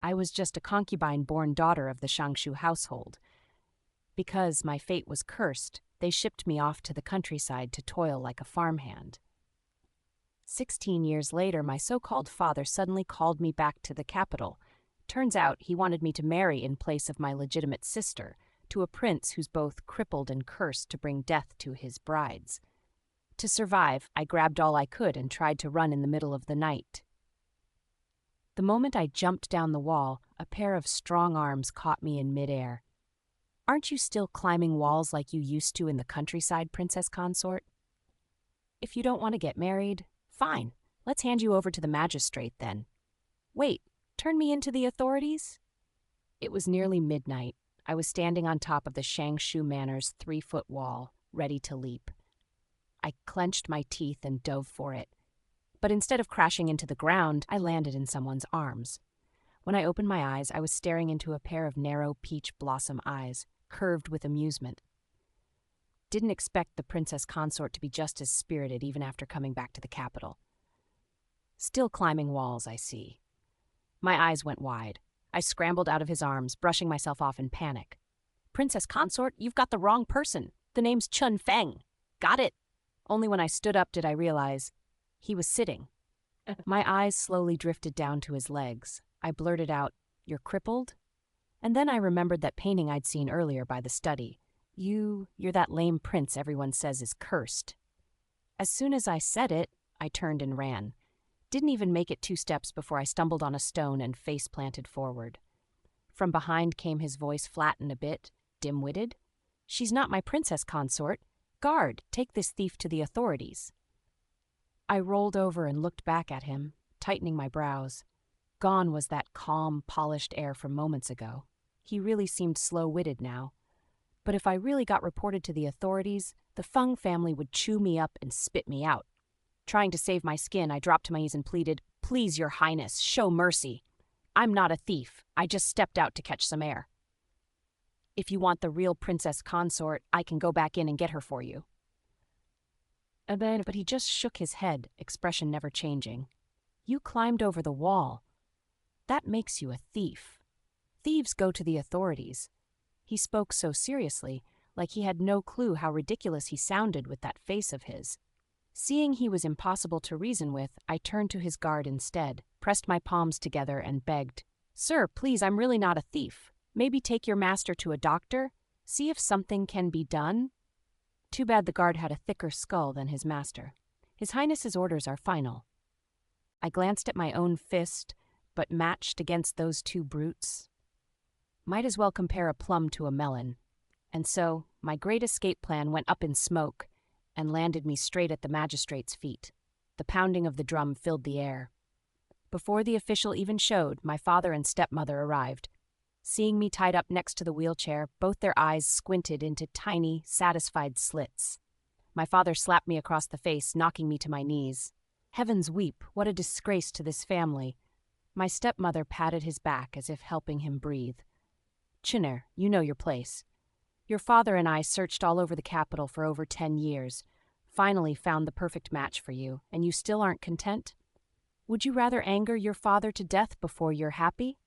I was just a concubine-born daughter of the Shangshu household. Because my fate was cursed, they shipped me off to the countryside to toil like a farmhand. 16 years later, my so-called father suddenly called me back to the capital. Turns out he wanted me to marry in place of my legitimate sister, to a prince who's both crippled and cursed to bring death to his brides. To survive, I grabbed all I could and tried to run in the middle of the night. The moment I jumped down the wall, a pair of strong arms caught me in midair. "Aren't you still climbing walls like you used to in the countryside, Princess Consort? If you don't want to get married, fine. Let's hand you over to the magistrate then." "Wait, turn me into the authorities?" It was nearly midnight. I was standing on top of the Shangshu Manor's 3-foot wall, ready to leap. I clenched my teeth and dove for it. But instead of crashing into the ground, I landed in someone's arms. When I opened my eyes, I was staring into a pair of narrow peach blossom eyes, curved with amusement. Didn't expect the Princess Consort to be just as spirited even after coming back to the capital. Still climbing walls, I see. My eyes went wide. I scrambled out of his arms, brushing myself off in panic. "Princess Consort, you've got the wrong person. The name's Chun Feng. Got it?" Only when I stood up did I realize he was sitting. My eyes slowly drifted down to his legs. I blurted out, "You're crippled?" And then I remembered that painting I'd seen earlier by the study. You're that lame prince everyone says is cursed." As soon as I said it, I turned and ran. Didn't even make it 2 steps before I stumbled on a stone and face-planted forward. From behind came his voice, flattened a bit, dim-witted. "She's not my princess consort. Guard, take this thief to the authorities." I rolled over and looked back at him, tightening my brows. Gone was that calm, polished air from moments ago. He really seemed slow-witted now. But if I really got reported to the authorities, the Feng family would chew me up and spit me out. Trying to save my skin, I dropped to my knees and pleaded, "Please, Your Highness, show mercy. I'm not a thief. I just stepped out to catch some air. If you want the real princess consort, I can go back in and get her for you." But he just shook his head, expression never changing. "You climbed over the wall. That makes you a thief. Thieves go to the authorities." He spoke so seriously, like he had no clue how ridiculous he sounded with that face of his. Seeing he was impossible to reason with, I turned to his guard instead, pressed my palms together and begged, "Sir, please, I'm really not a thief. Maybe take your master to a doctor? See if something can be done?" Too bad the guard had a thicker skull than his master. "His Highness's orders are final." I glanced at my own fist, but matched against those 2 brutes. Might as well compare a plum to a melon. And so, my great escape plan went up in smoke and landed me straight at the magistrate's feet. The pounding of the drum filled the air. Before the official even showed, my father and stepmother arrived. Seeing me tied up next to the wheelchair, both their eyes squinted into tiny, satisfied slits. My father slapped me across the face, knocking me to my knees. Heavens weep, what a disgrace to this family. My stepmother patted his back as if helping him breathe. "Chiner, you know your place. Your father and I searched all over the capital for over 10 years, finally found the perfect match for you, and you still aren't content? Would you rather anger your father to death before you're happy?"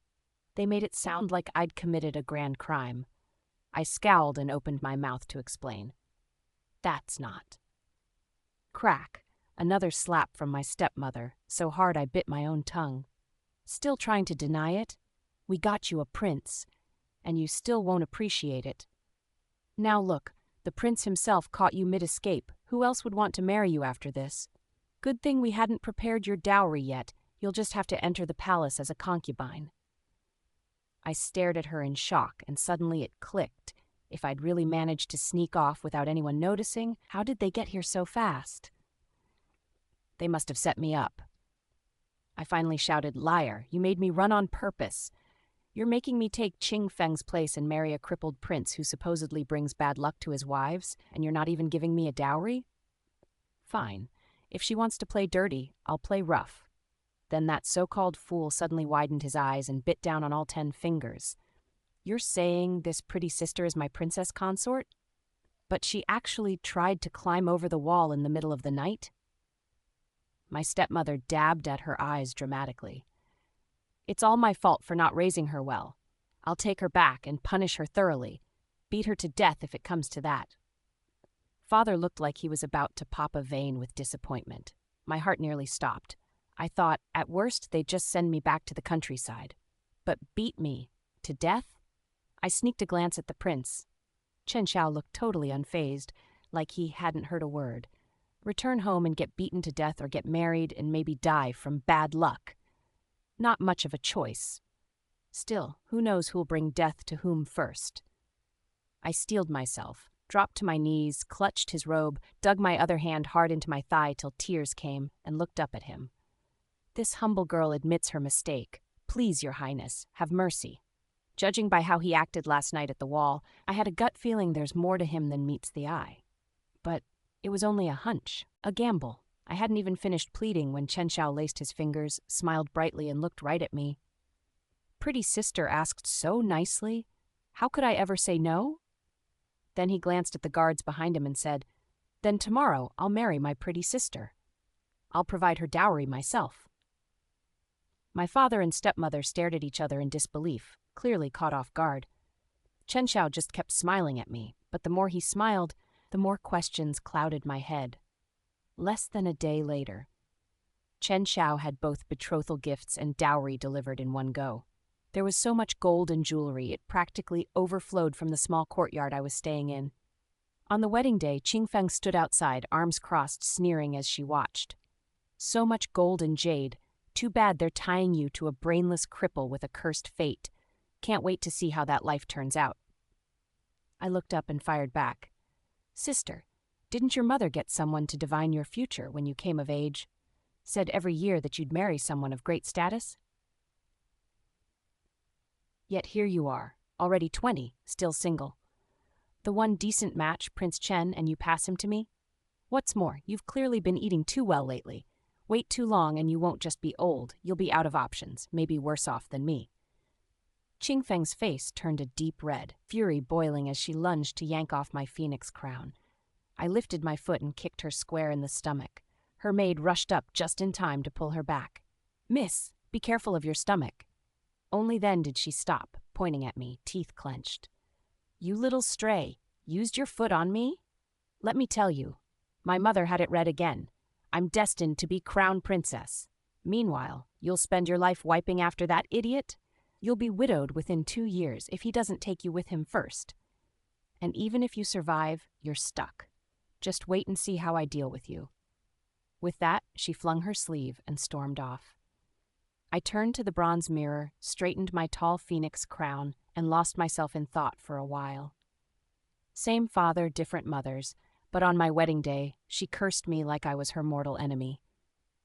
They made it sound like I'd committed a grand crime. I scowled and opened my mouth to explain. "That's not." Crack, another slap from my stepmother, so hard I bit my own tongue. "Still trying to deny it? We got you a prince, and you still won't appreciate it. Now look, the prince himself caught you mid-escape. Who else would want to marry you after this? Good thing we hadn't prepared your dowry yet. You'll just have to enter the palace as a concubine." I stared at her in shock, and suddenly it clicked. If I'd really managed to sneak off without anyone noticing, how did they get here so fast? They must have set me up. I finally shouted, "Liar, you made me run on purpose. You're making me take Ching Feng's place and marry a crippled prince who supposedly brings bad luck to his wives, and you're not even giving me a dowry? Fine. If she wants to play dirty, I'll play rough." Then that so-called fool suddenly widened his eyes and bit down on all 10 fingers. "You're saying this pretty sister is my princess consort? But she actually tried to climb over the wall in the middle of the night?" My stepmother dabbed at her eyes dramatically. It's all my fault for not raising her well. I'll take her back and punish her thoroughly. Beat her to death if it comes to that." Father looked like he was about to pop a vein with disappointment. My heart nearly stopped. I thought, at worst, they'd just send me back to the countryside. But beat me to death? I sneaked a glance at the prince. Chen Shao looked totally unfazed, like he hadn't heard a word. Return home and get beaten to death, or get married and maybe die from bad luck. Not much of a choice. Still, who knows who'll bring death to whom first? I steeled myself, dropped to my knees, clutched his robe, dug my other hand hard into my thigh till tears came, and looked up at him. "This humble girl admits her mistake. Please, Your Highness, have mercy." Judging by how he acted last night at the wall, I had a gut feeling there's more to him than meets the eye. But it was only a hunch, a gamble. I hadn't even finished pleading when Chen Shao laced his fingers, smiled brightly, and looked right at me. "Pretty sister asked so nicely. How could I ever say no?" Then he glanced at the guards behind him and said, "Then tomorrow I'll marry my pretty sister. I'll provide her dowry myself." My father and stepmother stared at each other in disbelief, clearly caught off guard. Chen Shao just kept smiling at me, but the more he smiled, the more questions clouded my head. Less than a day later, Chen Shao had both betrothal gifts and dowry delivered in one go. There was so much gold and jewelry, it practically overflowed from the small courtyard I was staying in. On the wedding day, Qingfeng stood outside, arms crossed, sneering as she watched. "So much gold and jade. Too bad they're tying you to a brainless cripple with a cursed fate. Can't wait to see how that life turns out." I looked up and fired back. "Sister, didn't your mother get someone to divine your future when you came of age? Said every year that you'd marry someone of great status? Yet here you are, already 20, still single. The one decent match, Prince Chen, and you pass him to me? What's more, you've clearly been eating too well lately. Wait too long and you won't just be old, you'll be out of options, maybe worse off than me." Qingfeng's face turned a deep red, fury boiling as she lunged to yank off my phoenix crown. I lifted my foot and kicked her square in the stomach. Her maid rushed up just in time to pull her back. "Miss, be careful of your stomach." Only then did she stop, pointing at me, teeth clenched. "You little stray, used your foot on me? Let me tell you, my mother had it read again. I'm destined to be crown princess. Meanwhile, you'll spend your life wiping after that idiot? You'll be widowed within 2 years if he doesn't take you with him first. And even if you survive, you're stuck. Just wait and see how I deal with you." With that, she flung her sleeve and stormed off. I turned to the bronze mirror, straightened my tall phoenix crown, and lost myself in thought for a while. Same father, different mothers, but on my wedding day, she cursed me like I was her mortal enemy.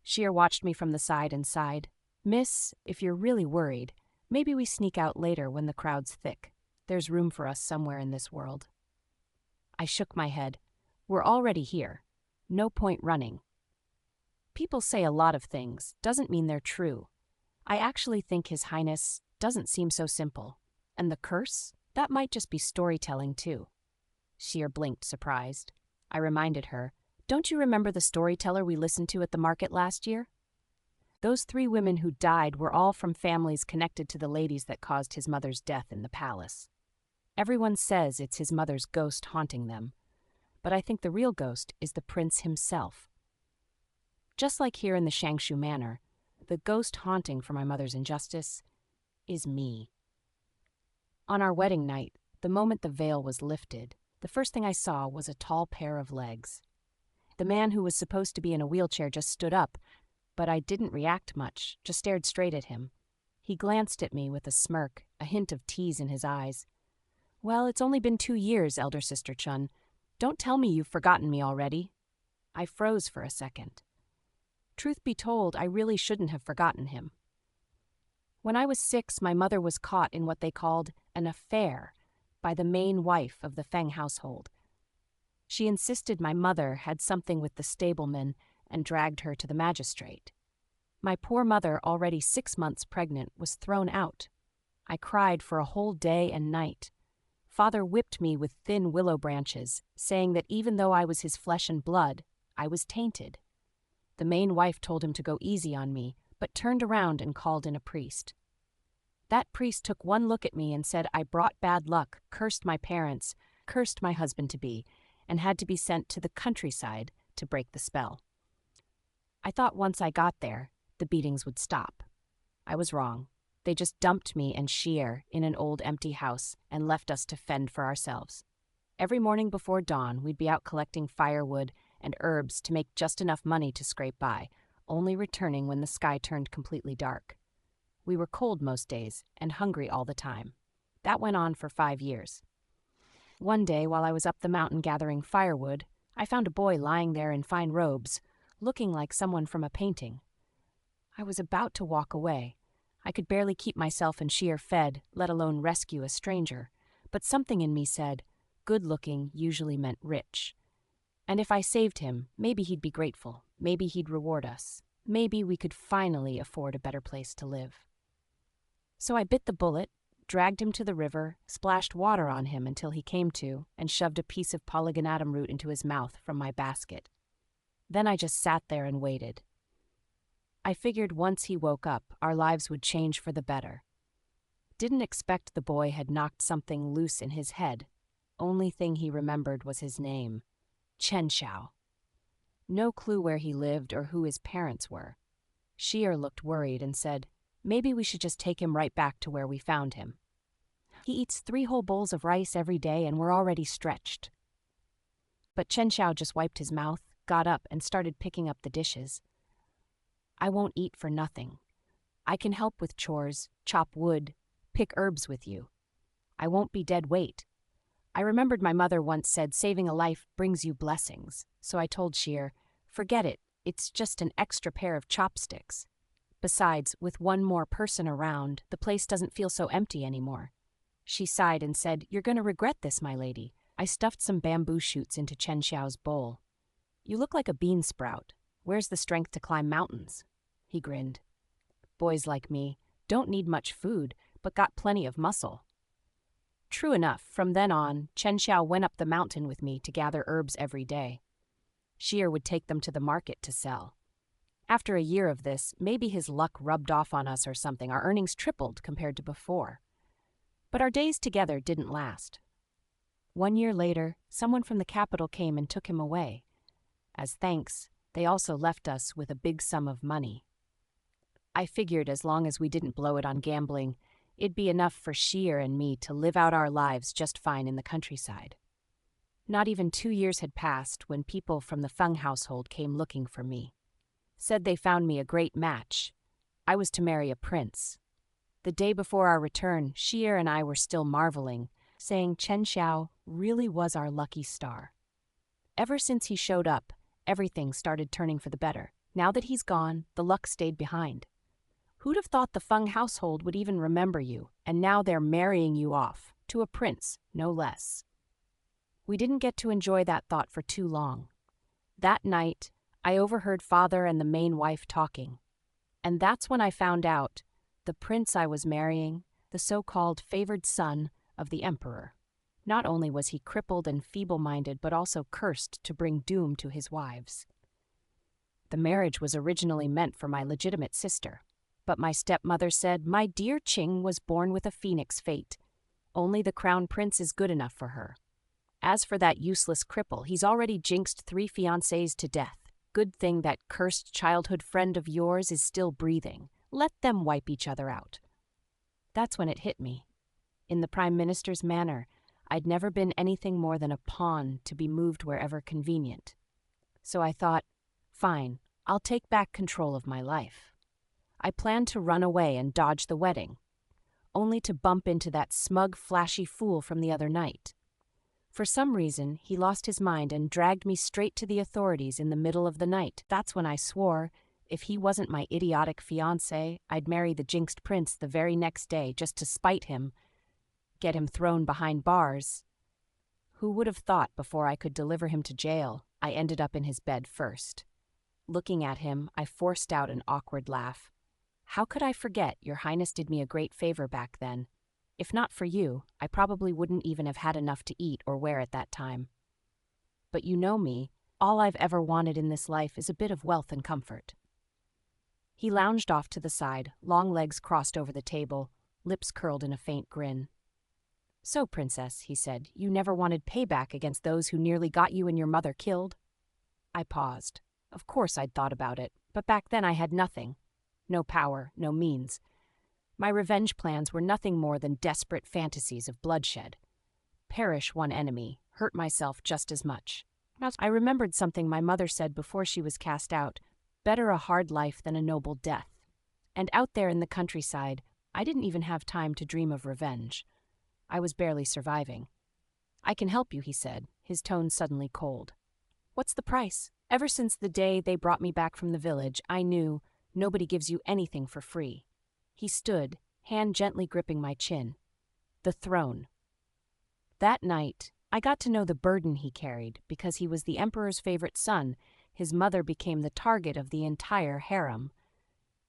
Sheer watched me from the side and sighed, "Miss, if you're really worried, maybe we sneak out later when the crowd's thick. There's room for us somewhere in this world." I shook my head. "We're already here. No point running." People say a lot of things, doesn't mean they're true. I actually think His Highness doesn't seem so simple. And the curse? That might just be storytelling too. Sheer blinked, surprised. I reminded her, "Don't you remember the storyteller we listened to at the market last year? Those 3 women who died were all from families connected to the ladies that caused his mother's death in the palace. Everyone says it's his mother's ghost haunting them, but I think the real ghost is the prince himself. Just like here in the Shangshu manor, the ghost haunting for my mother's injustice is me." On our wedding night, the moment the veil was lifted, the first thing I saw was a tall pair of legs. The man who was supposed to be in a wheelchair just stood up, but I didn't react much, just stared straight at him. He glanced at me with a smirk, a hint of tease in his eyes. "Well, it's only been 2 years, elder sister Chun. Don't tell me you've forgotten me already." I froze for a second. Truth be told, I really shouldn't have forgotten him. When I was 6, my mother was caught in what they called an affair by the main wife of the Feng household. She insisted my mother had something with the stableman and dragged her to the magistrate. My poor mother, already 6 months pregnant, was thrown out. I cried for a whole day and night. Father whipped me with thin willow branches, saying that even though I was his flesh and blood, I was tainted. The main wife told him to go easy on me, but turned around and called in a priest. That priest took one look at me and said I brought bad luck, cursed my parents, cursed my husband-to-be, and had to be sent to the countryside to break the spell. I thought once I got there, the beatings would stop. I was wrong. They just dumped me and Sheer in an old empty house and left us to fend for ourselves. Every morning before dawn, we'd be out collecting firewood and herbs to make just enough money to scrape by, only returning when the sky turned completely dark. We were cold most days and hungry all the time. That went on for 5 years. One day, while I was up the mountain gathering firewood, I found a boy lying there in fine robes, looking like someone from a painting. I was about to walk away. I could barely keep myself and Sheer fed, let alone rescue a stranger. But something in me said, good-looking usually meant rich. And if I saved him, maybe he'd be grateful. Maybe he'd reward us. Maybe we could finally afford a better place to live. So I bit the bullet, dragged him to the river, splashed water on him until he came to, and shoved a piece of polygonatum root into his mouth from my basket. Then I just sat there and waited. I figured once he woke up, our lives would change for the better. Didn't expect the boy had knocked something loose in his head. Only thing he remembered was his name, Shangshu. No clue where he lived or who his parents were. Sheer looked worried and said, maybe we should just take him right back to where we found him. He eats 3 whole bowls of rice every day and we're already stretched. But Shangshu just wiped his mouth, got up, and started picking up the dishes. I won't eat for nothing. I can help with chores, chop wood, pick herbs with you. I won't be dead weight. I remembered my mother once said saving a life brings you blessings, so I told Sheer, forget it, it's just an extra pair of chopsticks. Besides, with one more person around, the place doesn't feel so empty anymore. She sighed and said, you're going to regret this, my lady. I stuffed some bamboo shoots into Shangshu's bowl. You look like a bean sprout. Where's the strength to climb mountains? He grinned. Boys like me don't need much food, but got plenty of muscle. True enough, from then on, Shangshu went up the mountain with me to gather herbs every day. Sheer would take them to the market to sell. After a year of this, maybe his luck rubbed off on us or something. Our earnings tripled compared to before. But our days together didn't last. 1 year later, someone from the capital came and took him away. As thanks, they also left us with a big sum of money. I figured as long as we didn't blow it on gambling, it'd be enough for Sheer and me to live out our lives just fine in the countryside. Not even 2 years had passed when people from the Feng household came looking for me. Said they found me a great match. I was to marry a prince. The day before our return, Sheer and I were still marveling, saying Shangshu really was our lucky star. Ever since he showed up, everything started turning for the better. Now that he's gone, the luck stayed behind. Who'd have thought the Feng household would even remember you, and now they're marrying you off, to a prince, no less. We didn't get to enjoy that thought for too long. That night, I overheard father and the main wife talking. And that's when I found out the prince I was marrying, the so-called favored son of the emperor. Not only was he crippled and feeble-minded, but also cursed to bring doom to his wives. The marriage was originally meant for my legitimate sister, but my stepmother said my dear Qing was born with a phoenix fate. Only the crown prince is good enough for her. As for that useless cripple, he's already jinxed 3 fiancés to death. Good thing that cursed childhood friend of yours is still breathing. Let them wipe each other out. That's when it hit me. In the Prime Minister's manor, I'd never been anything more than a pawn to be moved wherever convenient. So I thought, fine, I'll take back control of my life. I planned to run away and dodge the wedding, only to bump into that smug, flashy fool from the other night. For some reason, he lost his mind and dragged me straight to the authorities in the middle of the night. That's when I swore, if he wasn't my idiotic fiancé, I'd marry the jinxed prince the very next day just to spite him, get him thrown behind bars. Who would have thought before I could deliver him to jail, I ended up in his bed first. Looking at him, I forced out an awkward laugh. How could I forget Your Highness did me a great favor back then? If not for you, I probably wouldn't even have had enough to eat or wear at that time. But you know me, all I've ever wanted in this life is a bit of wealth and comfort. He lounged off to the side, long legs crossed over the table, lips curled in a faint grin. "So, princess," he said, "you never wanted payback against those who nearly got you and your mother killed?" I paused. Of course I'd thought about it, but back then I had nothing. No power, no means. My revenge plans were nothing more than desperate fantasies of bloodshed. Perish one enemy, hurt myself just as much. I remembered something my mother said before she was cast out: better a hard life than a noble death. And out there in the countryside, I didn't even have time to dream of revenge. I was barely surviving. "I can help you," he said, his tone suddenly cold. "What's the price?" Ever since the day they brought me back from the village, I knew nobody gives you anything for free. He stood, hand gently gripping my chin. The throne. That night, I got to know the burden he carried. Because he was the emperor's favorite son, his mother became the target of the entire harem.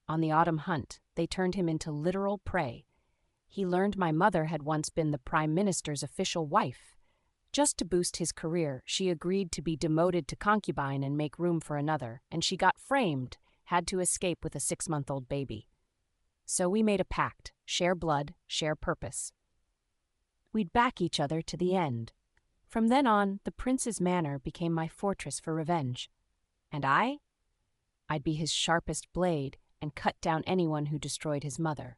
On the autumn hunt, they turned him into literal prey. He learned my mother had once been the prime minister's official wife. Just to boost his career, she agreed to be demoted to concubine and make room for another, and she got framed, had to escape with a 6-month-old baby. So we made a pact: share blood, share purpose. We'd back each other to the end. From then on, the prince's manor became my fortress for revenge. And I'd be his sharpest blade and cut down anyone who destroyed his mother.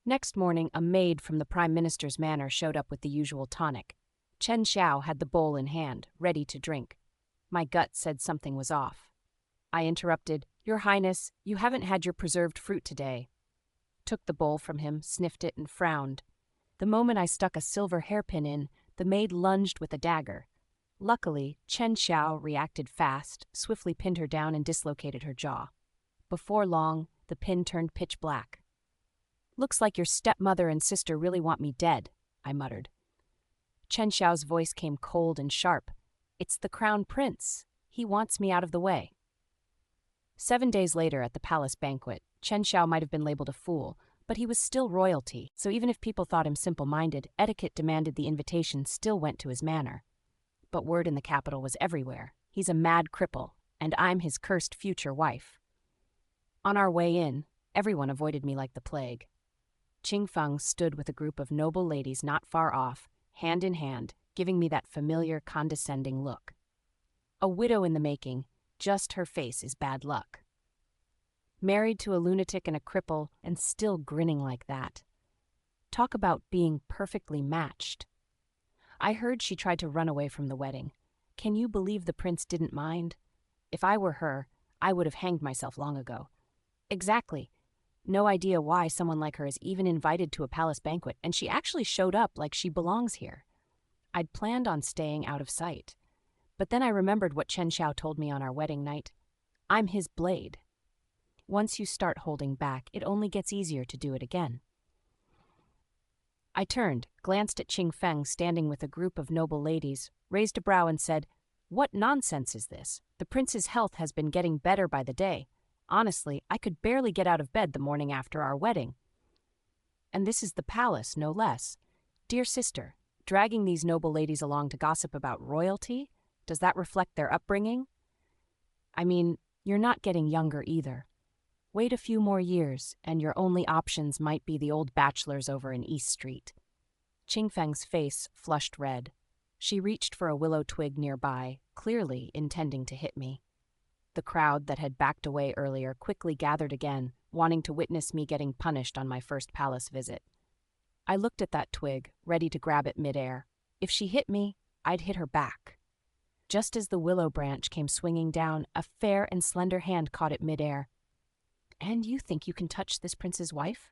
Next morning, a maid from the prime minister's manor showed up with the usual tonic. Chen Xiao had the bowl in hand, ready to drink. My gut said something was off. I interrupted. "Your Highness, you haven't had your preserved fruit today." Took the bowl from him, sniffed it, and frowned. The moment I stuck a silver hairpin in, the maid lunged with a dagger. Luckily, Chen Xiao reacted fast, swiftly pinned her down and dislocated her jaw. Before long, the pin turned pitch black. "Looks like your stepmother and sister really want me dead," I muttered. Chen Xiao's voice came cold and sharp. "It's the crown prince. He wants me out of the way." 7 days later at the palace banquet, Chen Xiao might have been labeled a fool, but he was still royalty, so even if people thought him simple-minded, etiquette demanded the invitation still went to his manor. But word in the capital was everywhere. He's a mad cripple, and I'm his cursed future wife. On our way in, everyone avoided me like the plague. Qing Feng stood with a group of noble ladies not far off, hand in hand, giving me that familiar, condescending look. A widow in the making, just her face is bad luck. Married to a lunatic and a cripple, and still grinning like that. Talk about being perfectly matched. I heard she tried to run away from the wedding. Can you believe the prince didn't mind? If I were her, I would have hanged myself long ago. Exactly. No idea why someone like her is even invited to a palace banquet, and she actually showed up like she belongs here. I'd planned on staying out of sight. But then I remembered what Chen Xiao told me on our wedding night. I'm his blade. Once you start holding back, it only gets easier to do it again. I turned, glanced at Qing Feng standing with a group of noble ladies, raised a brow and said, "What nonsense is this? The prince's health has been getting better by the day. Honestly, I could barely get out of bed the morning after our wedding. And this is the palace, no less. Dear sister, dragging these noble ladies along to gossip about royalty? Does that reflect their upbringing? I mean, you're not getting younger either. Wait a few more years, and your only options might be the old bachelors over in East Street." Qing Feng's face flushed red. She reached for a willow twig nearby, clearly intending to hit me. The crowd that had backed away earlier quickly gathered again, wanting to witness me getting punished on my first palace visit. I looked at that twig, ready to grab it midair. If she hit me, I'd hit her back. Just as the willow branch came swinging down, a fair and slender hand caught it midair. "And you think you can touch this prince's wife?"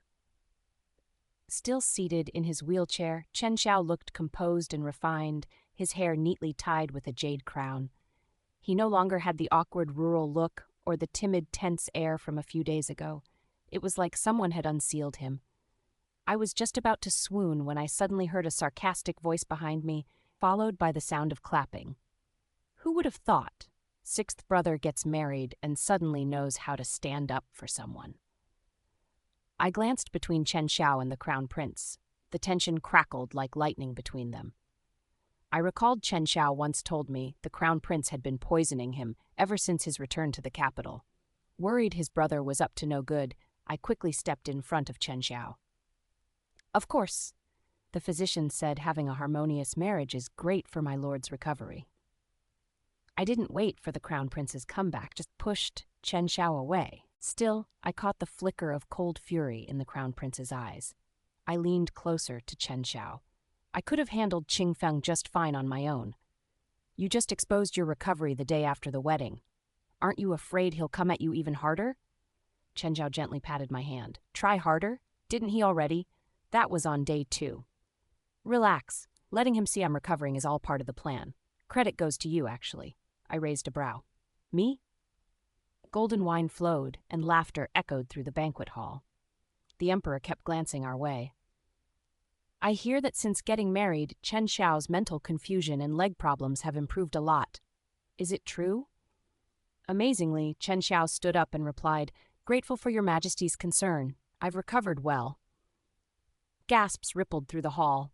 Still seated in his wheelchair, Chen Xiao looked composed and refined, his hair neatly tied with a jade crown. He no longer had the awkward rural look or the timid, tense air from a few days ago. It was like someone had unsealed him. I was just about to swoon when I suddenly heard a sarcastic voice behind me, followed by the sound of clapping. Who would have thought? Sixth brother gets married and suddenly knows how to stand up for someone. I glanced between Chen Xiao and the crown prince. The tension crackled like lightning between them. I recalled Chen Xiao once told me the crown prince had been poisoning him ever since his return to the capital. Worried his brother was up to no good, I quickly stepped in front of Chen Xiao. Of course. The physician said having a harmonious marriage is great for my lord's recovery. I didn't wait for the crown prince's comeback, just pushed Chen Shao away. Still, I caught the flicker of cold fury in the crown prince's eyes. I leaned closer to Chen Shao. I could have handled Qing Feng just fine on my own. You just exposed your recovery the day after the wedding. Aren't you afraid he'll come at you even harder? Chen Shao gently patted my hand. Try harder? Didn't he already? That was on day 2. Relax. Letting him see I'm recovering is all part of the plan. Credit goes to you, actually. I raised a brow. Me? Golden wine flowed, and laughter echoed through the banquet hall. The emperor kept glancing our way. I hear that since getting married, Chen Shao's mental confusion and leg problems have improved a lot. Is it true? Amazingly, Chen Shao stood up and replied, Grateful for your majesty's concern. I've recovered well. Gasps rippled through the hall.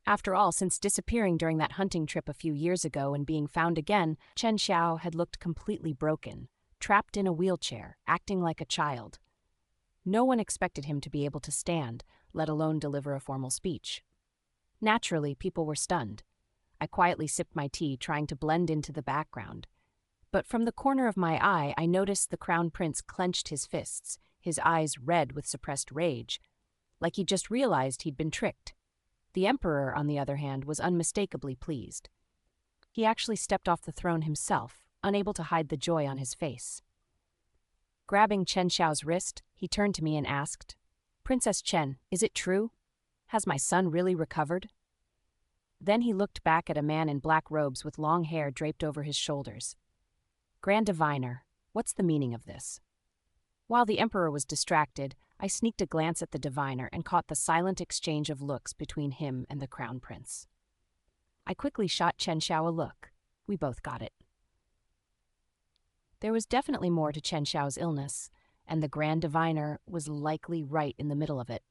After all, since disappearing during that hunting trip a few years ago and being found again, Chen Shao had looked completely broken, trapped in a wheelchair, acting like a child. No one expected him to be able to stand, let alone deliver a formal speech. Naturally, people were stunned. I quietly sipped my tea, trying to blend into the background. But from the corner of my eye, I noticed the crown prince clenched his fists, his eyes red with suppressed rage, like he just realized he'd been tricked. The emperor, on the other hand, was unmistakably pleased. He actually stepped off the throne himself, unable to hide the joy on his face. Grabbing Chen Shao's wrist, he turned to me and asked, Princess Chen, is it true? Has my son really recovered? Then he looked back at a man in black robes with long hair draped over his shoulders. Grand Diviner, what's the meaning of this? While the emperor was distracted, I sneaked a glance at the diviner and caught the silent exchange of looks between him and the crown prince. I quickly shot Chen Shao a look. We both got it. There was definitely more to Chen Shao's illness, and the Grand Diviner was likely right in the middle of it.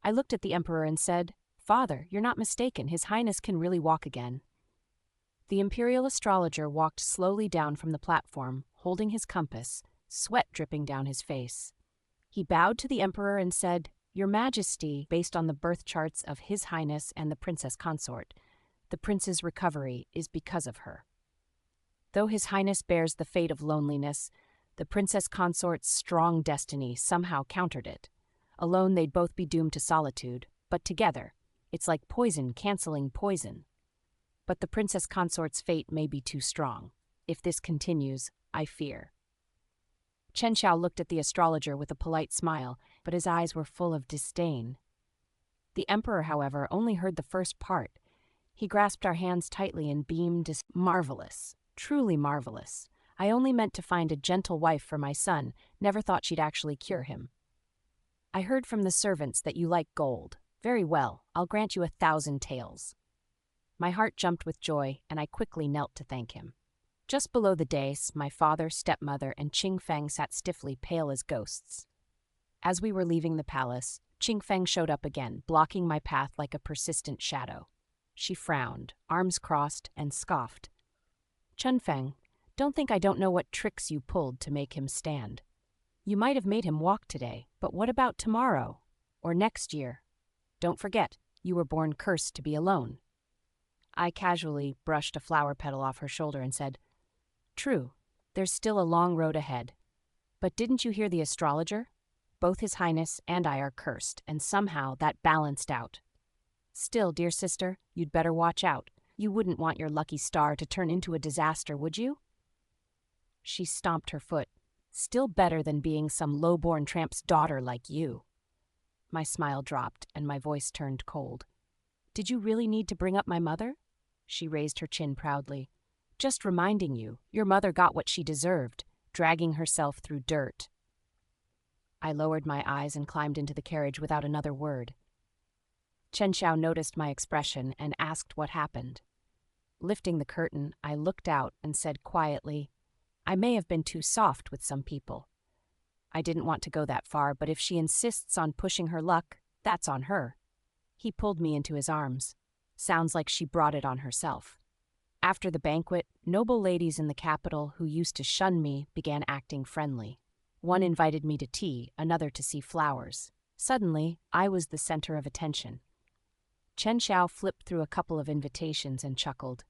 I looked at the emperor and said, Father, you're not mistaken. His Highness can really walk again. The imperial astrologer walked slowly down from the platform, holding his compass, sweat dripping down his face. He bowed to the emperor and said, Your Majesty, based on the birth charts of His Highness and the Princess Consort, the prince's recovery is because of her. Though His Highness bears the fate of loneliness, the Princess Consort's strong destiny somehow countered it. Alone, they'd both be doomed to solitude, but together, it's like poison canceling poison. But the Princess Consort's fate may be too strong. If this continues, I fear. Chen Shao looked at the astrologer with a polite smile, but his eyes were full of disdain. The emperor, however, only heard the first part. He grasped our hands tightly and beamed, Marvelous, truly marvelous. I only meant to find a gentle wife for my son, never thought she'd actually cure him. I heard from the servants that you like gold. Very well, I'll grant you 1,000 taels. My heart jumped with joy, and I quickly knelt to thank him. Just below the dais, my father, stepmother, and Qing Feng sat stiffly, pale as ghosts. As we were leaving the palace, Qing Feng showed up again, blocking my path like a persistent shadow. She frowned, arms crossed, and scoffed. Chen Feng, don't think I don't know what tricks you pulled to make him stand. You might have made him walk today, but what about tomorrow? Or next year? Don't forget, you were born cursed to be alone. I casually brushed a flower petal off her shoulder and said, True, there's still a long road ahead. But didn't you hear the astrologer? Both His Highness and I are cursed, and somehow that balanced out. Still, dear sister, you'd better watch out. You wouldn't want your lucky star to turn into a disaster, would you? She stomped her foot. Still better than being some low-born tramp's daughter like you. My smile dropped, and my voice turned cold. Did you really need to bring up my mother? She raised her chin proudly. Just reminding you, your mother got what she deserved, dragging herself through dirt. I lowered my eyes and climbed into the carriage without another word. Chen Shao noticed my expression and asked what happened. Lifting the curtain, I looked out and said quietly, I may have been too soft with some people. I didn't want to go that far, but if she insists on pushing her luck, that's on her. He pulled me into his arms. Sounds like she brought it on herself. After the banquet, noble ladies in the capital who used to shun me began acting friendly. One invited me to tea, another to see flowers. Suddenly, I was the center of attention. Chen Xiao flipped through a couple of invitations and chuckled.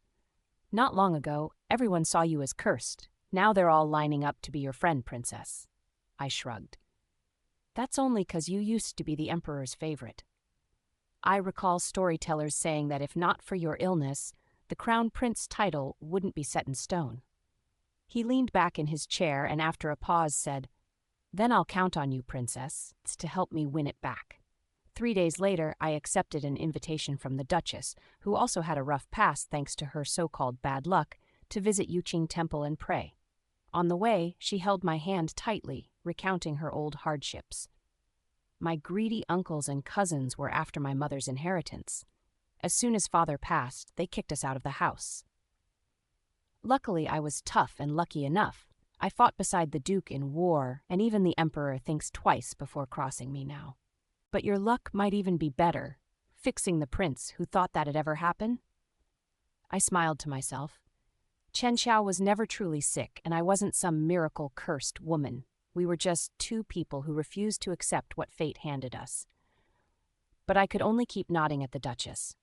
Not long ago, everyone saw you as cursed. Now they're all lining up to be your friend, princess. I shrugged. That's only 'cause you used to be the emperor's favorite. I recall storytellers saying that if not for your illness, the crown prince title wouldn't be set in stone. He leaned back in his chair and after a pause said, "Then I'll count on you, princess, to help me win it back." 3 days later, I accepted an invitation from the Duchess, who also had a rough past thanks to her so-called bad luck, to visit Yuqing Temple and pray. On the way, she held my hand tightly, recounting her old hardships. My greedy uncles and cousins were after my mother's inheritance. As soon as father passed, they kicked us out of the house. Luckily, I was tough and lucky enough. I fought beside the Duke in war, and even the Emperor thinks twice before crossing me now. But your luck might even be better, fixing the prince who thought that'd ever happen. I smiled to myself. Chen Xiao was never truly sick, and I wasn't some miracle-cursed woman. We were just two people who refused to accept what fate handed us. But I could only keep nodding at the Duchess.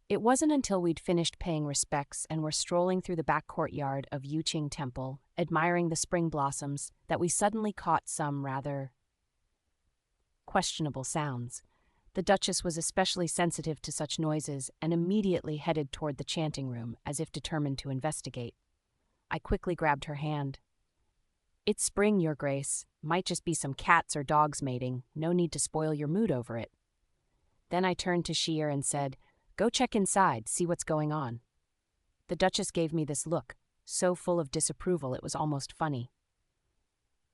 It wasn't until we'd finished paying respects and were strolling through the back courtyard of Yuqing Temple, admiring the spring blossoms, that we suddenly caught some rather questionable sounds. The Duchess was especially sensitive to such noises and immediately headed toward the chanting room, as if determined to investigate. I quickly grabbed her hand. "It's spring, Your Grace. Might just be some cats or dogs mating. No need to spoil your mood over it." Then I turned to Sheer and said, "Go check inside, see what's going on." The Duchess gave me this look, so full of disapproval it was almost funny.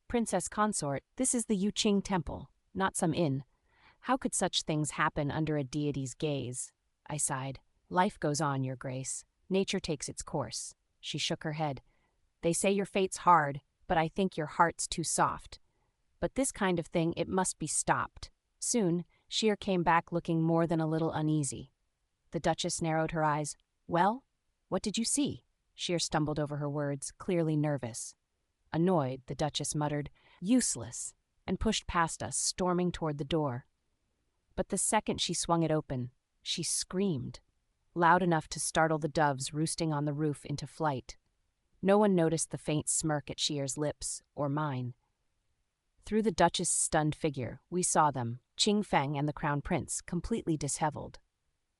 "Princess Consort, this is the Yuqing Temple, not some inn. How could such things happen under a deity's gaze?" I sighed. "Life goes on, Your Grace. Nature takes its course." She shook her head. "They say your fate's hard, but I think your heart's too soft. But this kind of thing, it must be stopped." Soon, Sheer came back looking more than a little uneasy. The Duchess narrowed her eyes. "Well, what did you see?" Sheer stumbled over her words, clearly nervous. Annoyed, the Duchess muttered, "Useless," and pushed past us, storming toward the door. But the second she swung it open, she screamed, loud enough to startle the doves roosting on the roof into flight. No one noticed the faint smirk at Sheer's lips, or mine. Through the Duchess' stunned figure, we saw them, Qing Feng and the Crown Prince, completely disheveled.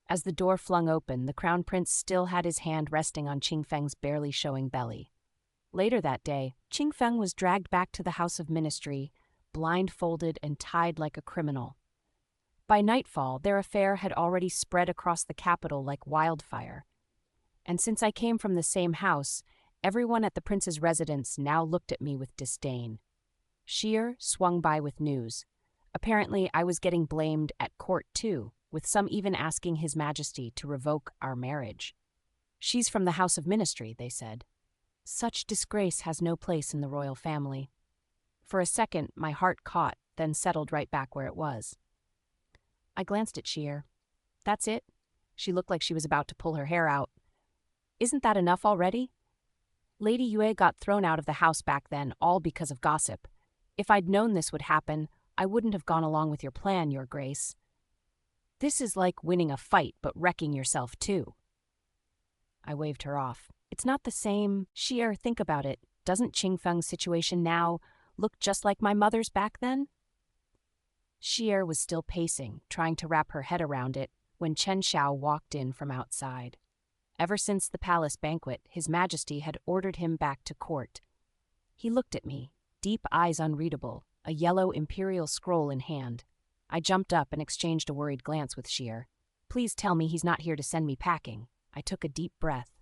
As the door flung open, the Crown Prince still had his hand resting on Qing Feng's barely showing belly. Later that day, Qing Feng was dragged back to the House of Ministry, blindfolded and tied like a criminal. By nightfall, their affair had already spread across the capital like wildfire. And since I came from the same house, everyone at the prince's residence now looked at me with disdain. Sheer swung by with news. Apparently, I was getting blamed at court too, with some even asking His Majesty to revoke our marriage. "She's from the House of Ministry," they said. Such disgrace has no place in the royal family. For a second, my heart caught, then settled right back where it was. I glanced at Sheer. "That's it?" She looked like she was about to pull her hair out. "Isn't that enough already? Lady Yue got thrown out of the house back then, all because of gossip. If I'd known this would happen, I wouldn't have gone along with your plan, Your Grace. This is like winning a fight, but wrecking yourself too." I waved her off. "It's not the same. Sheer, think about it. Doesn't Qing Feng's situation now look just like my mother's back then?" Sheer was still pacing, trying to wrap her head around it, when Chen Xiao walked in from outside. Ever since the palace banquet, His Majesty had ordered him back to court. He looked at me, deep eyes unreadable, a yellow imperial scroll in hand. I jumped up and exchanged a worried glance with Sheer. "Please tell me he's not here to send me packing." I took a deep breath.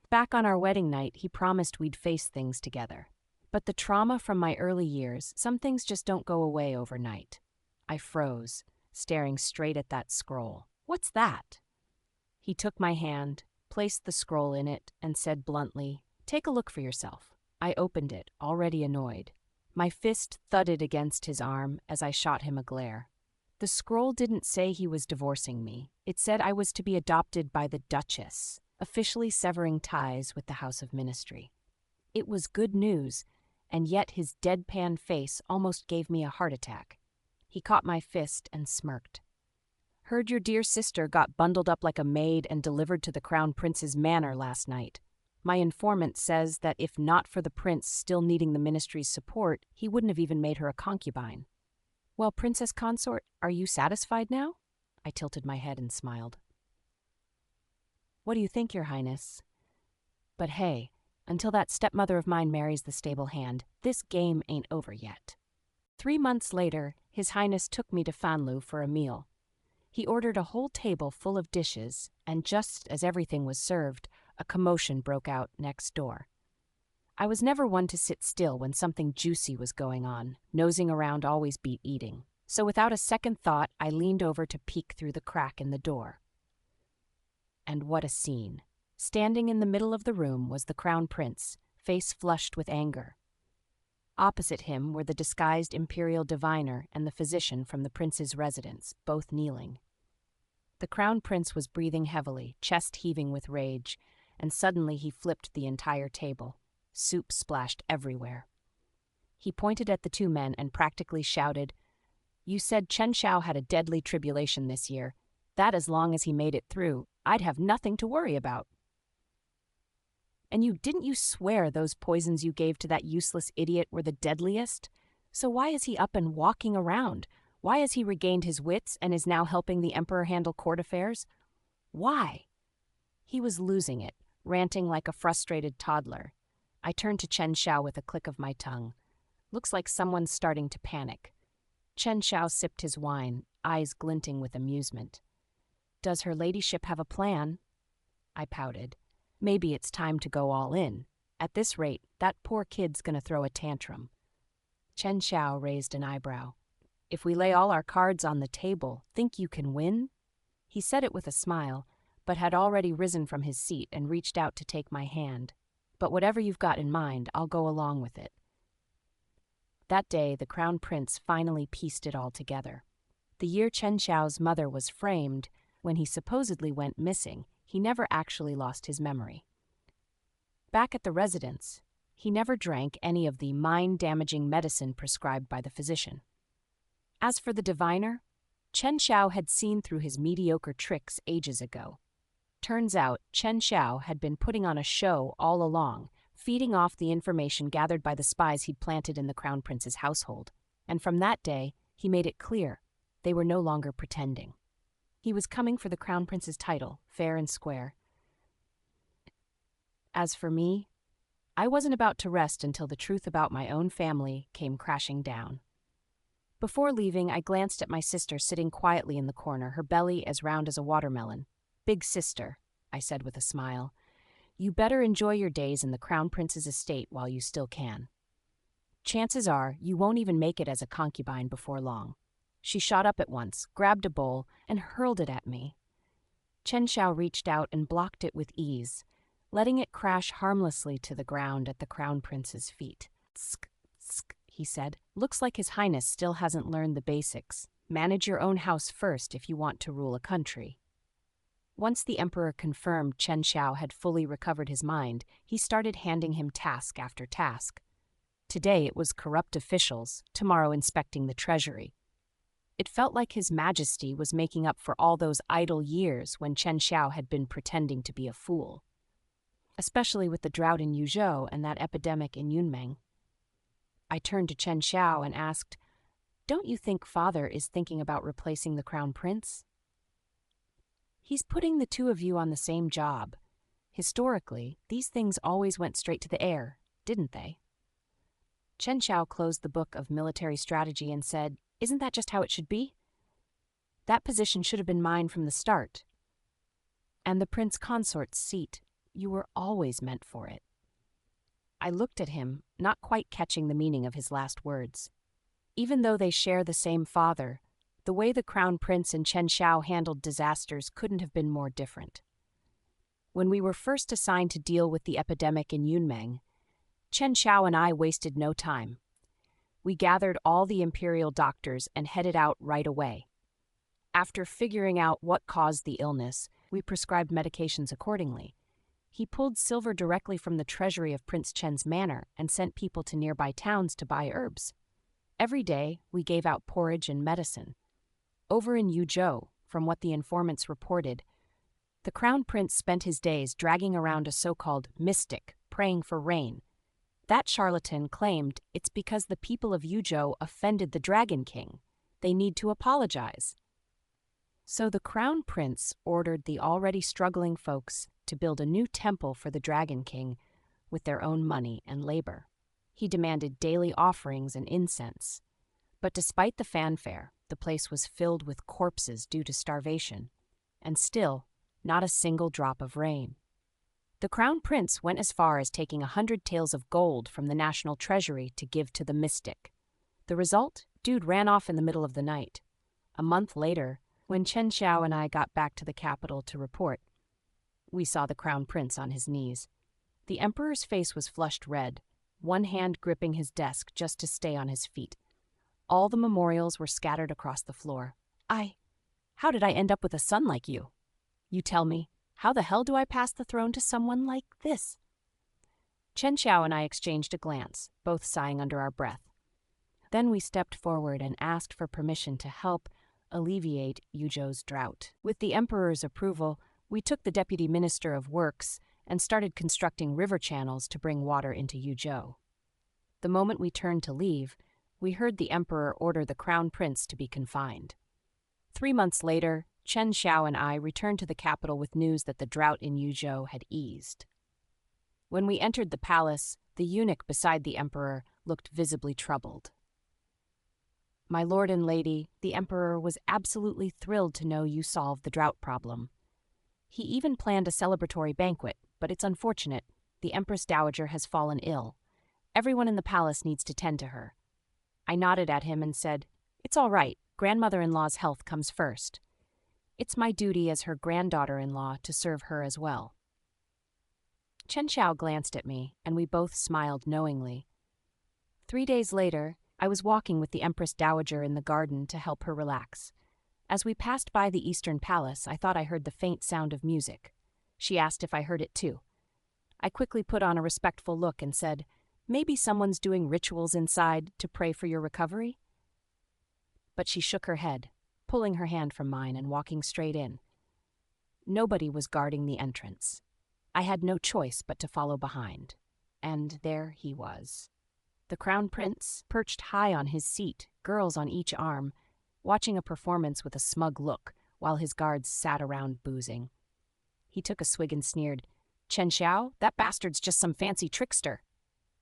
Back on our wedding night, he promised we'd face things together. But the trauma from my early years, some things just don't go away overnight. I froze, staring straight at that scroll. "What's that?" He took my hand, placed the scroll in it, and said bluntly, "Take a look for yourself." I opened it, already annoyed. My fist thudded against his arm as I shot him a glare. The scroll didn't say he was divorcing me. It said I was to be adopted by the Duchess, officially severing ties with the House of Ministry. It was good news, and yet his deadpan face almost gave me a heart attack. He caught my fist and smirked. Heard your dear sister got bundled up like a maid and delivered to the Crown Prince's manor last night. My informant says that if not for the prince still needing the ministry's support, he wouldn't have even made her a concubine. Well, Princess Consort, are you satisfied now? I tilted my head and smiled. What do you think, Your Highness? But hey, until that stepmother of mine marries the stable hand, this game ain't over yet. 3 months later, His Highness took me to Fanlu for a meal. He ordered a whole table full of dishes, and just as everything was served, a commotion broke out next door. I was never one to sit still when something juicy was going on. Nosing around always beat eating. So without a second thought, I leaned over to peek through the crack in the door. And what a scene. Standing in the middle of the room was the Crown Prince, face flushed with anger. Opposite him were the disguised imperial diviner and the physician from the prince's residence, both kneeling. The Crown Prince was breathing heavily, chest heaving with rage, and suddenly he flipped the entire table. Soup splashed everywhere. He pointed at the two men and practically shouted, "You said Chen Shao had a deadly tribulation this year. That as long as he made it through, I'd have nothing to worry about. And didn't you swear those poisons you gave to that useless idiot were the deadliest? So why is he up and walking around? Why has he regained his wits and is now helping the emperor handle court affairs? Why?" He was losing it, ranting like a frustrated toddler. I turned to Chen Shao with a click of my tongue. Looks like someone's starting to panic. Chen Shao sipped his wine, eyes glinting with amusement. "Does her ladyship have a plan?" I pouted. "Maybe it's time to go all in. At this rate, that poor kid's gonna throw a tantrum." Chen Shao raised an eyebrow. "If we lay all our cards on the table, think you can win?" He said it with a smile, but had already risen from his seat and reached out to take my hand. "But whatever you've got in mind, I'll go along with it." That day, the Crown Prince finally pieced it all together. The year Chen Shao's mother was framed, when he supposedly went missing, he never actually lost his memory. Back at the residence, he never drank any of the mind-damaging medicine prescribed by the physician. As for the diviner, Chen Shao had seen through his mediocre tricks ages ago. Turns out, Chen Shao had been putting on a show all along, feeding off the information gathered by the spies he'd planted in the Crown Prince's household. And from that day, he made it clear they were no longer pretending. He was coming for the Crown Prince's title, fair and square. As for me, I wasn't about to rest until the truth about my own family came crashing down. Before leaving, I glanced at my sister sitting quietly in the corner, her belly as round as a watermelon. "Big sister," I said with a smile, "you better enjoy your days in the Crown Prince's estate while you still can. Chances are you won't even make it as a concubine before long." She shot up at once, grabbed a bowl, and hurled it at me. Chen Shao reached out and blocked it with ease, letting it crash harmlessly to the ground at the Crown Prince's feet. "Tsk, tsk," he said. "Looks like His Highness still hasn't learned the basics. Manage your own house first if you want to rule a country." Once the emperor confirmed Chen Shao had fully recovered his mind, he started handing him task after task. Today it was corrupt officials, tomorrow inspecting the treasury. It felt like His Majesty was making up for all those idle years when Chen Shao had been pretending to be a fool. Especially with the drought in Yuzhou and that epidemic in Yunmeng. I turned to Chen Shao and asked, "Don't you think Father is thinking about replacing the Crown Prince?" "He's putting the two of you on the same job. Historically, these things always went straight to the heir, didn't they?" Chen Shao closed the book of military strategy and said, "Isn't that just how it should be? That position should have been mine from the start. And the Prince Consort's seat, you were always meant for it." I looked at him, not quite catching the meaning of his last words. Even though they share the same father, the way the Crown Prince and Chen Shao handled disasters couldn't have been more different. When we were first assigned to deal with the epidemic in Yunmeng, Chen Shao and I wasted no time. We gathered all the imperial doctors and headed out right away. After figuring out what caused the illness, we prescribed medications accordingly. He pulled silver directly from the treasury of Prince Chen's manor and sent people to nearby towns to buy herbs. Every day, we gave out porridge and medicine. Over in Yuzhou, from what the informants reported, the crown prince spent his days dragging around a so-called mystic, praying for rain. That charlatan claimed it's because the people of Yuzhou offended the Dragon King. They need to apologize. So the crown prince ordered the already struggling folks to build a new temple for the Dragon King with their own money and labor. He demanded daily offerings and incense. But despite the fanfare, the place was filled with corpses due to starvation, and still, not a single drop of rain. The crown prince went as far as taking 100 taels of gold from the national treasury to give to the mystic. The result? Dude ran off in the middle of the night. A month later, when Chen Xiao and I got back to the capital to report, we saw the crown prince on his knees. The emperor's face was flushed red, one hand gripping his desk just to stay on his feet. All the memorials were scattered across the floor. How did I end up with a son like you? You tell me, how the hell do I pass the throne to someone like this? Chen Xiao and I exchanged a glance, both sighing under our breath. Then we stepped forward and asked for permission to help alleviate Yuzhou's drought. With the emperor's approval, we took the deputy minister of works and started constructing river channels to bring water into Yuzhou. The moment we turned to leave, we heard the emperor order the crown prince to be confined. 3 months later, Chen Xiao and I returned to the capital with news that the drought in Yuzhou had eased. When we entered the palace, the eunuch beside the emperor looked visibly troubled. My lord and lady, the emperor was absolutely thrilled to know you solved the drought problem. He even planned a celebratory banquet, but it's unfortunate. The Empress Dowager has fallen ill. Everyone in the palace needs to tend to her. I nodded at him and said, "It's all right. Grandmother-in-law's health comes first. It's my duty as her granddaughter-in-law to serve her as well." Chen Xiao glanced at me, and we both smiled knowingly. 3 days later, I was walking with the Empress Dowager in the garden to help her relax. As we passed by the Eastern Palace, I thought I heard the faint sound of music. She asked if I heard it too. I quickly put on a respectful look and said, "Maybe someone's doing rituals inside to pray for your recovery?" But she shook her head, pulling her hand from mine and walking straight in. Nobody was guarding the entrance. I had no choice but to follow behind. And there he was. The crown prince, perched high on his seat, girls on each arm, watching a performance with a smug look while his guards sat around boozing. He took a swig and sneered, "Chen Xiao, that bastard's just some fancy trickster.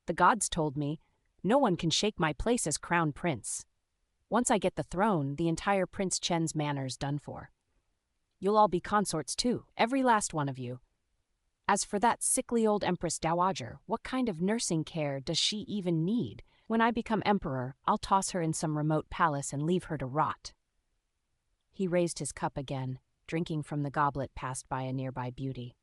The gods told me, no one can shake my place as crown prince. Once I get the throne, the entire Prince Chen's manor's done for. You'll all be consorts too, every last one of you. As for that sickly old Empress Dowager, what kind of nursing care does she even need? When I become emperor, I'll toss her in some remote palace and leave her to rot." He raised his cup again, drinking from the goblet passed by a nearby beauty.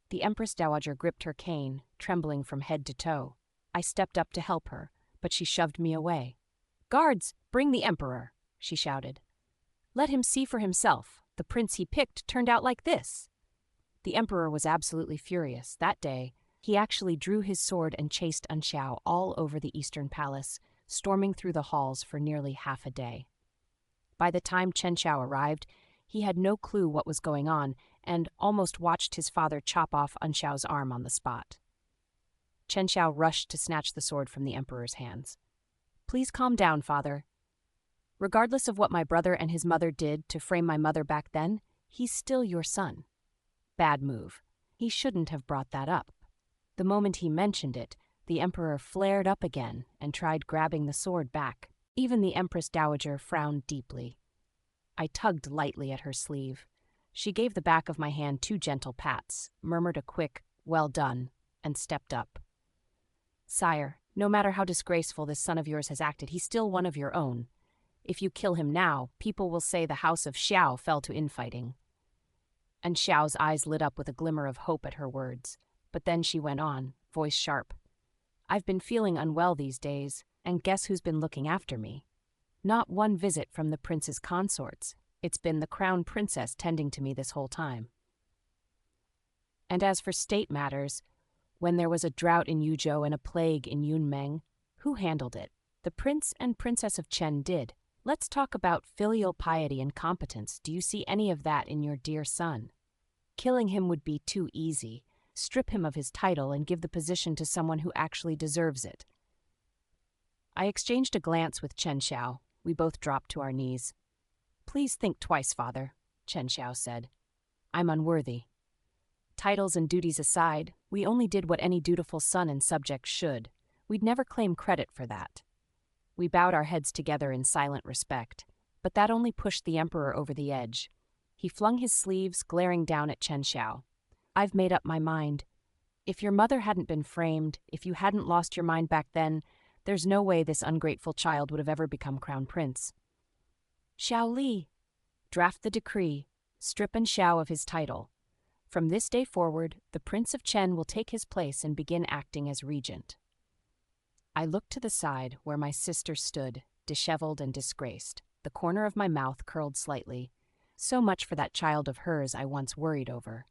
The Empress Dowager gripped her cane, trembling from head to toe. I stepped up to help her, but she shoved me away. "Guards, bring the emperor," she shouted. "Let him see for himself. The prince he picked turned out like this." The emperor was absolutely furious. That day, he actually drew his sword and chased Anxiao all over the Eastern Palace, storming through the halls for nearly half a day. By the time Chen Xiao arrived, he had no clue what was going on and almost watched his father chop off Anxiao's arm on the spot. Chen Xiao rushed to snatch the sword from the emperor's hands. "Please calm down, father. Regardless of what my brother and his mother did to frame my mother back then, he's still your son." Bad move. He shouldn't have brought that up. The moment he mentioned it, the emperor flared up again and tried grabbing the sword back. Even the Empress Dowager frowned deeply. I tugged lightly at her sleeve. She gave the back of my hand 2 gentle pats, murmured a quick, "Well done," and stepped up. "Sire, no matter how disgraceful this son of yours has acted, he's still one of your own. If you kill him now, people will say the house of Xiao fell to infighting." And Xiao's eyes lit up with a glimmer of hope at her words. But then she went on, voice sharp. "I've been feeling unwell these days, and guess who's been looking after me? Not one visit from the prince's consorts. It's been the crown princess tending to me this whole time. And as for state matters, when there was a drought in Yuzhou and a plague in Yunmeng, who handled it? The Prince and Princess of Chen did. Let's talk about filial piety and competence. Do you see any of that in your dear son? Killing him would be too easy. Strip him of his title and give the position to someone who actually deserves it. I exchanged a glance with Chen Xiao. We both dropped to our knees. Please think twice, father, Chen Xiao said. I'm unworthy. Titles and duties aside, we only did what any dutiful son and subject should. We'd never claim credit for that. We bowed our heads together in silent respect, but that only pushed the emperor over the edge. He flung his sleeves, glaring down at Chen Xiao. I've made up my mind. If your mother hadn't been framed, if you hadn't lost your mind back then, there's no way this ungrateful child would have ever become crown prince. Xiao Li, draft the decree, strip An Xiao of his title. From this day forward, the Prince of Chen will take his place and begin acting as regent. I looked to the side where my sister stood, disheveled and disgraced, the corner of my mouth curled slightly. So much for that child of hers I once worried over.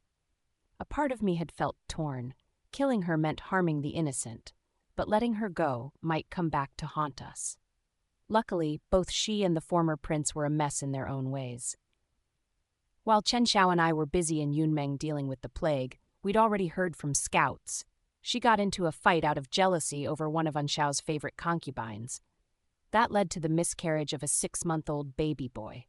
A part of me had felt torn. Killing her meant harming the innocent, but letting her go might come back to haunt us. Luckily, both she and the former prince were a mess in their own ways. While Chen Xiao and I were busy in Yunmeng dealing with the plague, we'd already heard from scouts. She got into a fight out of jealousy over one of An Xiao's favorite concubines. That led to the miscarriage of a 6-month-old baby boy.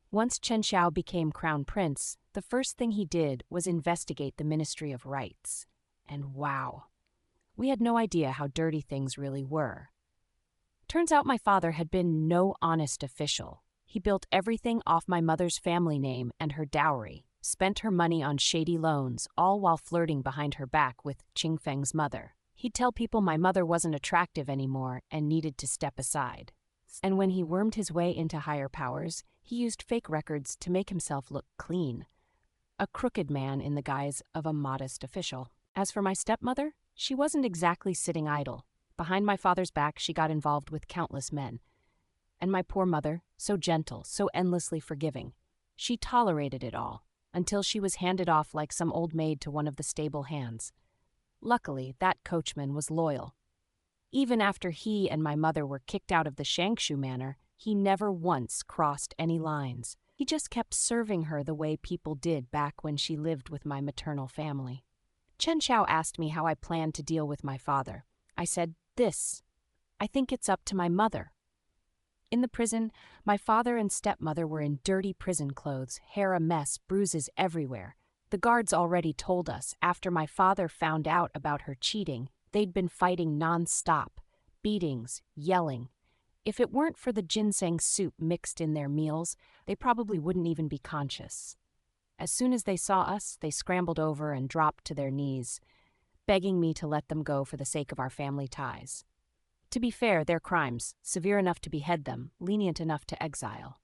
Once Chen Xiao became crown prince, the first thing he did was investigate the Ministry of Rights. And wow, we had no idea how dirty things really were. Turns out my father had been no honest official. He built everything off my mother's family name and her dowry, spent her money on shady loans, all while flirting behind her back with Qingfeng's mother. He'd tell people my mother wasn't attractive anymore and needed to step aside. And when he wormed his way into higher powers, he used fake records to make himself look clean. A crooked man in the guise of a modest official. As for my stepmother, she wasn't exactly sitting idle. Behind my father's back, she got involved with countless men. And my poor mother, so gentle, so endlessly forgiving, she tolerated it all, until she was handed off like some old maid to one of the stable hands. Luckily, that coachman was loyal. Even after he and my mother were kicked out of the Shangshu manor, he never once crossed any lines. He just kept serving her the way people did back when she lived with my maternal family. Chen Xiao asked me how I planned to deal with my father. I said, I think it's up to my mother. In the prison, my father and stepmother were in dirty prison clothes, hair a mess, bruises everywhere. The guards already told us, after my father found out about her cheating, they'd been fighting non-stop, beatings, yelling. If it weren't for the ginseng soup mixed in their meals, they probably wouldn't even be conscious. As soon as they saw us, they scrambled over and dropped to their knees, begging me to let them go for the sake of our family ties. To be fair, their crimes, severe enough to behead them, lenient enough to exile.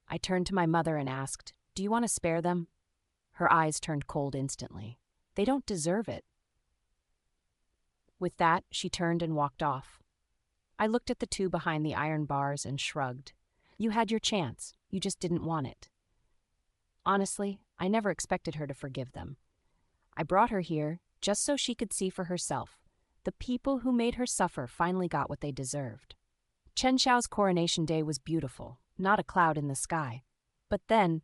I turned to my mother and asked, "Do you want to spare them?" Her eyes turned cold instantly. They don't deserve it. With that, she turned and walked off. I looked at the two behind the iron bars and shrugged. You had your chance, you just didn't want it. Honestly, I never expected her to forgive them. I brought her here just so she could see for herself. The people who made her suffer finally got what they deserved. Chen Xiao's coronation day was beautiful, not a cloud in the sky. But then,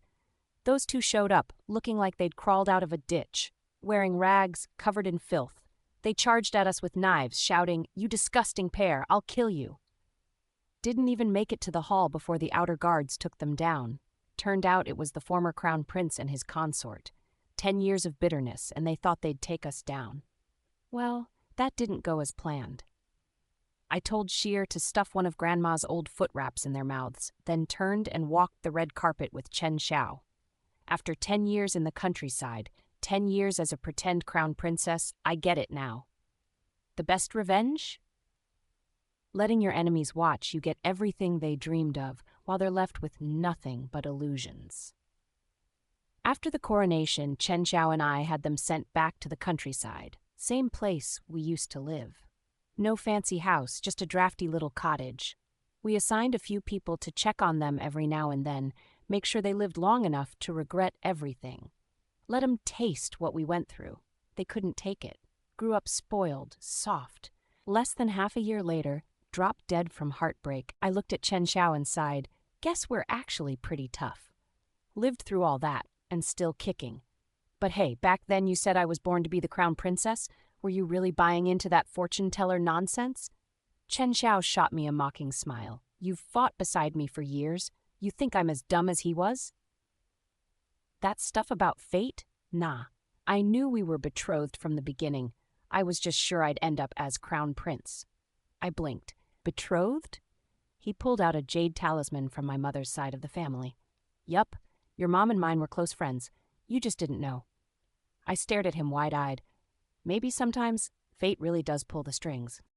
those two showed up, looking like they'd crawled out of a ditch, wearing rags, covered in filth. They charged at us with knives, shouting, "You disgusting pair, I'll kill you." Didn't even make it to the hall before the outer guards took them down. Turned out it was the former crown prince and his consort. 10 years of bitterness, and they thought they'd take us down. Well, that didn't go as planned. I told Sheer to stuff one of Grandma's old foot wraps in their mouths, then turned and walked the red carpet with Chen Xiao. After 10 years in the countryside, 10 years as a pretend crown princess, I get it now. The best revenge? Letting your enemies watch you get everything they dreamed of, while they're left with nothing but illusions. After the coronation, Chen Xiao and I had them sent back to the countryside, same place we used to live. No fancy house, just a drafty little cottage. We assigned a few people to check on them every now and then, make sure they lived long enough to regret everything. Let them taste what we went through. They couldn't take it. Grew up spoiled, soft. Less than half a year later, Dropped dead from heartbreak, I looked at Chen Xiao and sighed, guess we're actually pretty tough. Lived through all that, and still kicking. But hey, back then you said I was born to be the crown princess. Were you really buying into that fortune teller nonsense? Chen Xiao shot me a mocking smile. You've fought beside me for years. You think I'm as dumb as he was? That stuff about fate? Nah. I knew we were betrothed from the beginning. I was just sure I'd end up as crown prince. I blinked. Betrothed? He pulled out a jade talisman from my mother's side of the family. Yup, your mom and mine were close friends. You just didn't know. I stared at him wide-eyed. Maybe sometimes fate really does pull the strings.